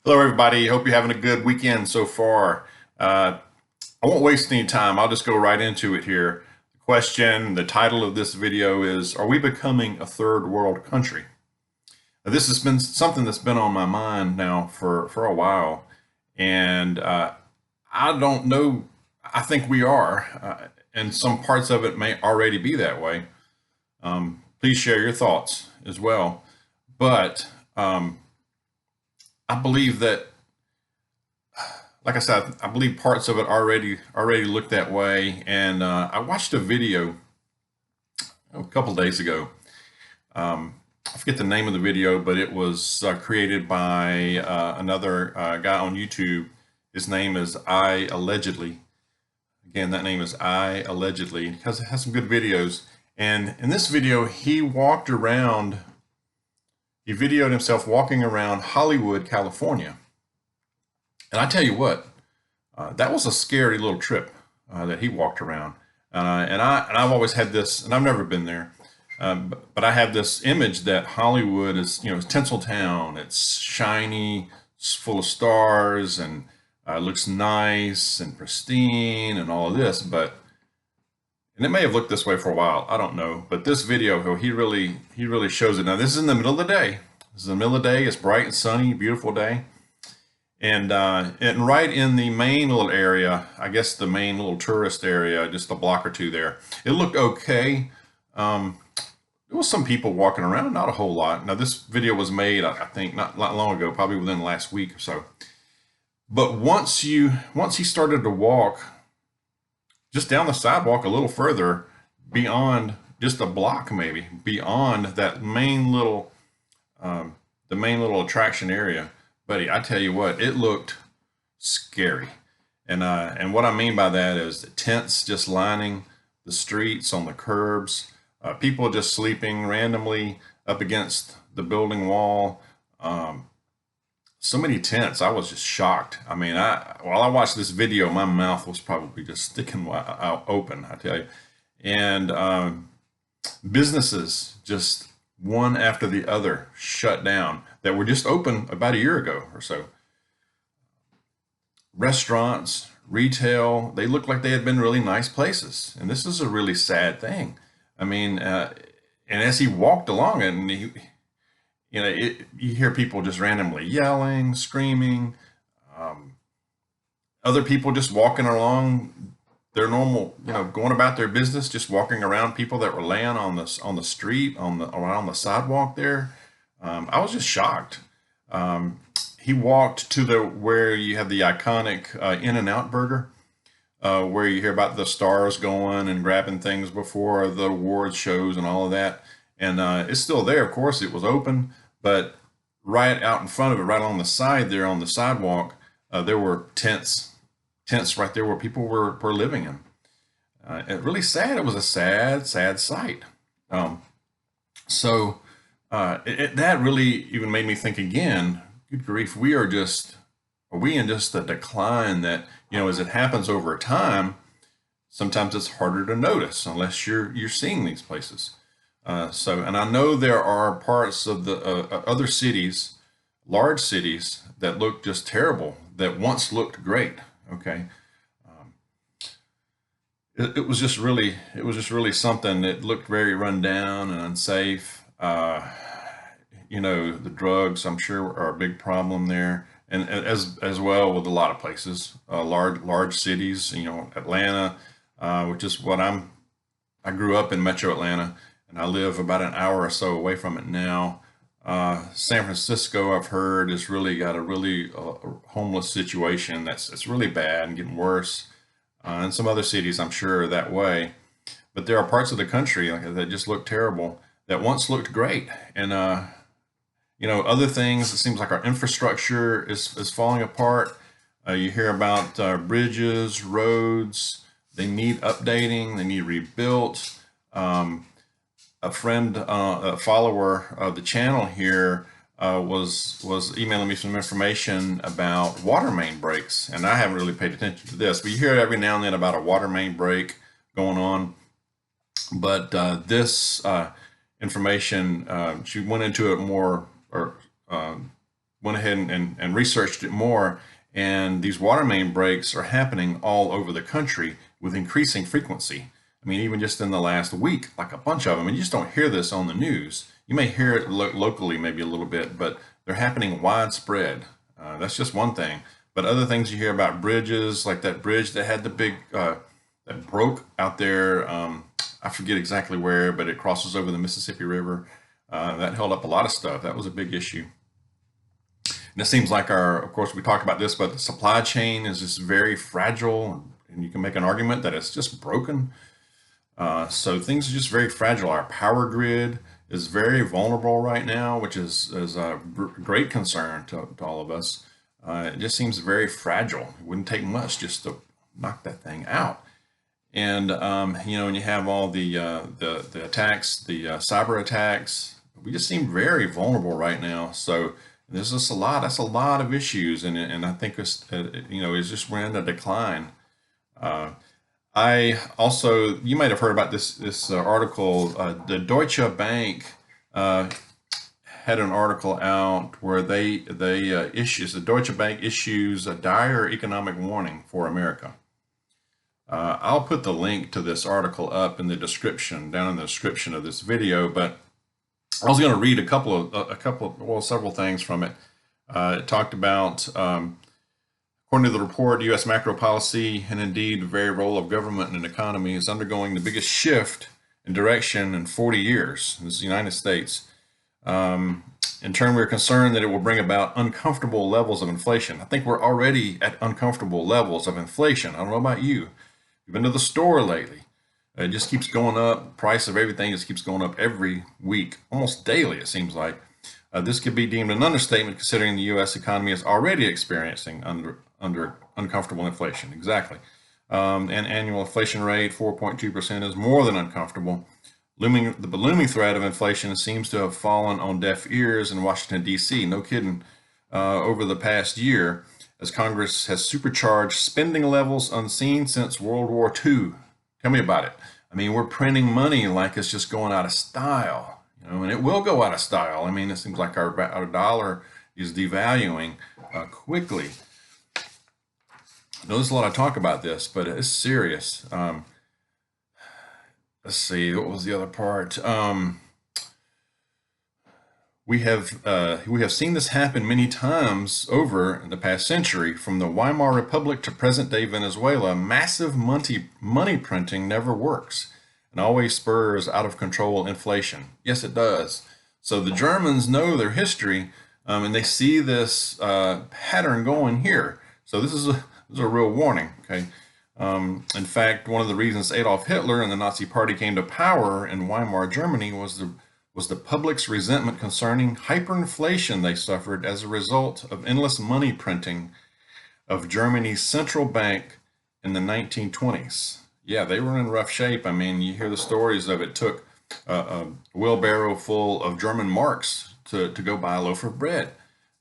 Hello, everybody. Hope you're having a good weekend so far. I won't waste any time. I'll just go right into it here. The title of this video is, Are we becoming a third world country? Now, this has been something that's been on my mind now for a while. And I don't know. I think we are. And some parts of it may already be that way. Please share your thoughts as well. But I believe that, like I said, I believe parts of it already look that way. And I watched a video a couple days ago. I forget the name of the video, but it was created by another guy on YouTube. His name is I Allegedly. Again, that name is I Allegedly because it has some good videos. And in this video, he videoed himself walking around Hollywood, California. And I tell you what, that was a scary little trip that he walked around. I've always had this, and I've never been there, but I have this image that Hollywood is, it's Tinseltown. It's shiny, it's full of stars, and looks nice and pristine and all of this. And it may have looked this way for a while. I don't know. But this video, he really shows it. Now, this is in the middle of the day. This is the middle of the day. It's bright and sunny, beautiful day. And right in the main little area, I guess the main little tourist area, just a block or two there, it looked okay. There was some people walking around, not a whole lot. Now, this video was made, I think, not long ago, probably within the last week or so. But once he started to walk just down the sidewalk a little further, beyond just a block maybe, beyond that the main little attraction area, buddy, I tell you what, it looked scary. And what I mean by that is the tents just lining the streets, on the curbs, people just sleeping randomly up against the building wall. So many tents. I was just shocked. I mean, while I watched this video, my mouth was probably just sticking out open, I tell you. And businesses just one after the other shut down that were just open about a year ago or so. Restaurants, retail, they looked like they had been really nice places. And this is a really sad thing. I mean, and as he walked along and you hear people just randomly yelling, screaming, other people just walking along their normal, going about their business, just walking around people that were laying on the street, around the sidewalk there. I was just shocked. He walked to where you have the iconic In-N-Out burger, where you hear about the stars going and grabbing things before the awards shows and all of that. And it's still there. Of course, it was open, but right out in front of it, right on the side there on the sidewalk, there were tents right there where people were living in. Really sad. It was a sad sight. That really even made me think again, good grief, are we in just a decline that, as it happens over time, sometimes it's harder to notice unless you're seeing these places. And I know there are parts of the other cities, large cities, that look just terrible, that once looked great. Okay. It was just really something that looked very run down and unsafe. The drugs, I'm sure, are a big problem there, and as well with a lot of places, large cities. Atlanta, which is I grew up in Metro Atlanta, and I live about an hour or so away from it now. San Francisco, I've heard, has really got a really homeless situation that's really bad and getting worse. And some other cities, I'm sure, are that way. But there are parts of the country that just look terrible that once looked great. And other things, it seems like our infrastructure is falling apart. You hear about bridges, roads, they need updating, they need rebuilt. A friend, a follower of the channel here, was emailing me some information about water main breaks, and I haven't really paid attention to this, but you hear every now and then about a water main break going on. But this information, she went into it more, or went ahead and researched it more, and these water main breaks are happening all over the country with increasing frequency. I mean, even just in the last week, like a bunch of them, and you just don't hear this on the news. You may hear it locally, maybe a little bit, but they're happening widespread. That's just one thing. But other things you hear about bridges, like that bridge that had the big, that broke out there. I forget exactly where, but it crosses over the Mississippi River. That held up a lot of stuff. That was a big issue. And it seems like of course, we talked about this, but the supply chain is just very fragile, and you can make an argument that it's just broken. So things are just very fragile. Our power grid is very vulnerable right now, which is a great concern to all of us. It just seems very fragile. It wouldn't take much just to knock that thing out. And and you have all the attacks, the cyber attacks. We just seem very vulnerable right now. So there's just a lot. That's a lot of issues, and I think it's it's just we're in a decline. I also, you might have heard about this article. The Deutsche Bank had an article out where the Deutsche Bank issues a dire economic warning for America. I'll put the link to this article up in the description, down in the description of this video. But I was going to read several things from it. It talked about. According to the report, U.S. macro policy and indeed the very role of government in an economy is undergoing the biggest shift in direction in 40 years. This is the United States. In turn, we're concerned that it will bring about uncomfortable levels of inflation. I think we're already at uncomfortable levels of inflation. I don't know about you. You've been to the store lately. It just keeps going up. Price of everything just keeps going up every week, almost daily, it seems like. This could be deemed an understatement considering the U.S. economy is already experiencing under uncomfortable inflation. Exactly. And annual inflation rate, 4.2%, is more than uncomfortable. The looming threat of inflation seems to have fallen on deaf ears in Washington, D.C. No kidding. Over the past year, as Congress has supercharged spending levels unseen since World War II. Tell me about it. I mean, we're printing money like it's just going out of style. And it will go out of style. I mean, it seems like our dollar is devaluing quickly. I know there's a lot of talk about this, but it's serious. Let's see, what was the other part? We have seen this happen many times over in the past century, from the Weimar Republic to present-day Venezuela. Massive money printing never works and always spurs out of control inflation. Yes, it does. So the Germans know their history, and they see this pattern going here. So this is a real warning. Okay. In fact, one of the reasons Adolf Hitler and the Nazi Party came to power in Weimar Germany was the public's resentment concerning hyperinflation they suffered as a result of endless money printing of Germany's central bank in the 1920s. Yeah, they were in rough shape. I mean, you hear the stories of it took a wheelbarrow full of German marks to go buy a loaf of bread.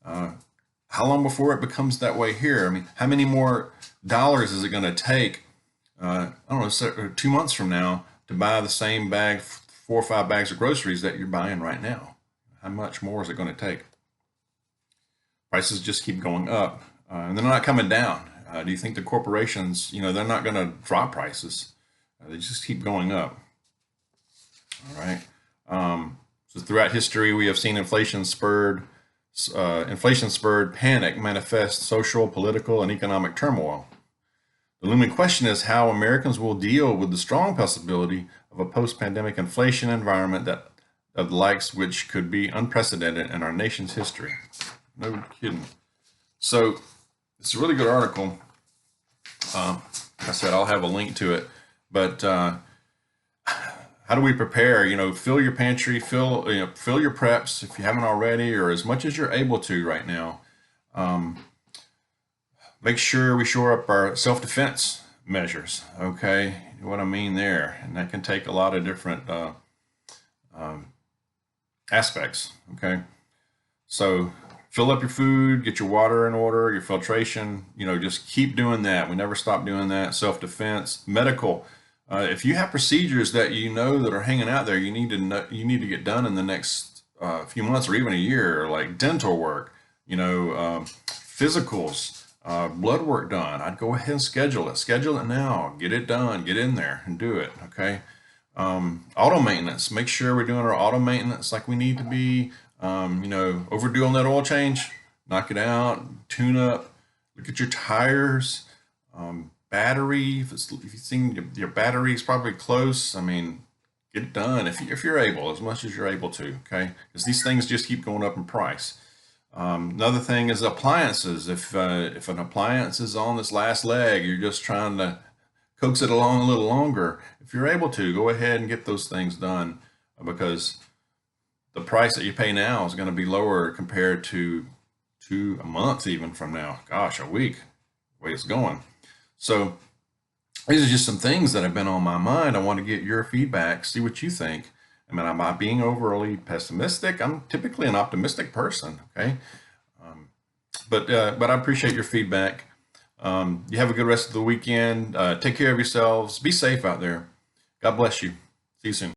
How long before it becomes that way here? I mean, how many more dollars is it going to take, I don't know, 2 months from now to buy the same bag, 4 or 5 bags of groceries that you're buying right now? How much more is it going to take? Prices just keep going up, and they're not coming down. Do you think the corporations, they're not going to drop prices? They just keep going up. All right. So throughout history, we have seen inflation spurred panic manifest social, political, and economic turmoil. The looming question is how Americans will deal with the strong possibility of a post-pandemic inflation environment of the likes which could be unprecedented in our nation's history. No kidding. So it's a really good article. Like I said, I'll have a link to it. But how do we prepare? Fill your pantry, fill your preps if you haven't already, or as much as you're able to right now. Make sure we shore up our self-defense measures. Okay, what I mean there, and that can take a lot of different aspects. Okay, so fill up your food, get your water in order, your filtration. Just keep doing that. We never stop doing that. Self-defense, medical. If you have procedures that that are hanging out there, you need to get done in the next few months or even a year, like dental work. physicals, blood work done, I'd go ahead and schedule it. Schedule it now. Get it done. Get in there and do it. Okay. Auto maintenance. Make sure we're doing our auto maintenance like we need to be. Overdue on that oil change. Knock it out. Tune up. Look at your tires. Battery. If you think your battery is probably close, I mean, get it done if you're able, as much as you're able to. Okay, because these things just keep going up in price. Another thing is appliances. If an appliance is on this last leg, you're just trying to coax it along a little longer. If you're able to, go ahead and get those things done, because the price that you pay now is going to be lower compared to a month even from now. Gosh, a week, the way it's going. So these are just some things that have been on my mind. I want to get your feedback, see what you think. I mean, am I being overly pessimistic? I'm typically an optimistic person, okay? But I appreciate your feedback. You have a good rest of the weekend. Take care of yourselves. Be safe out there. God bless you. See you soon.